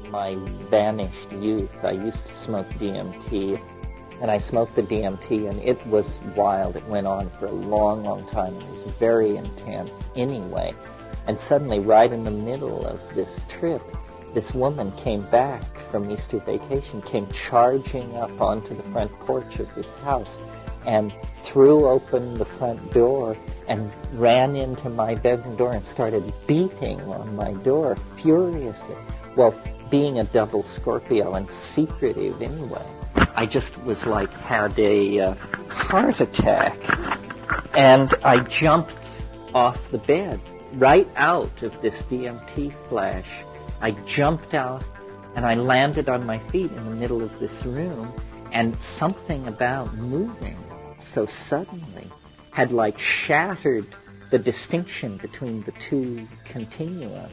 my vanished youth. I used to smoke DMT, and I smoked the DMT, and it was wild. It went on for a long, long time. It was very intense anyway. And suddenly, right in the middle of this trip, this woman came back from Easter vacation, came charging up onto the front porch of this house, and threw open the front door and ran into my bedroom door and started beating on my door furiously. Well, being a double Scorpio and secretive anyway, I just was like, had a heart attack. And I jumped off the bed, right out of this DMT flash. I jumped out and I landed on my feet in the middle of this room, and something about moving so suddenly had like shattered the distinction between the two continua.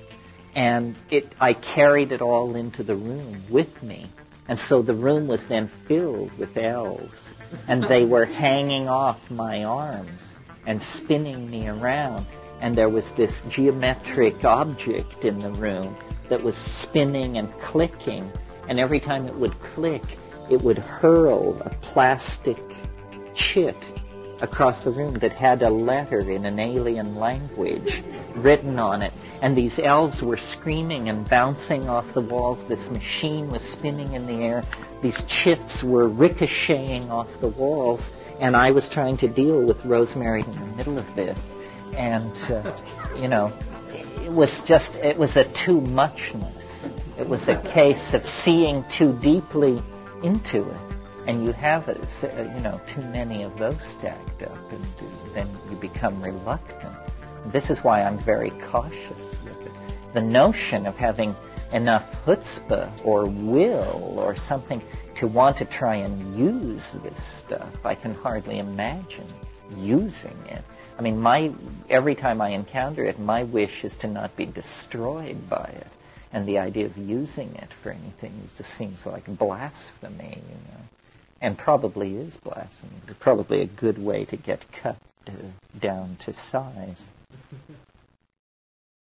And I carried it all into the room with me. And so the room was then filled with elves, and they were hanging off my arms and spinning me around. And there was this geometric object in the room that was spinning and clicking. And every time it would click, it would hurl a plastic chit across the room that had a letter in an alien language written on it. And these elves were screaming and bouncing off the walls. This machine was spinning in the air. These chits were ricocheting off the walls. And I was trying to deal with Rosemary in the middle of this. And, it was a too muchnness. It was a case of seeing too deeply into it. And you have, too many of those stacked up, and then you become reluctant. This is why I'm very cautious with it. The notion of having enough chutzpah or will or something to want to try and use this stuff, I can hardly imagine using it. I mean, every time I encounter it, my wish is to not be destroyed by it. And the idea of using it for anything just seems like blasphemy, And probably is blasphemy. It's probably a good way to get cut down to size.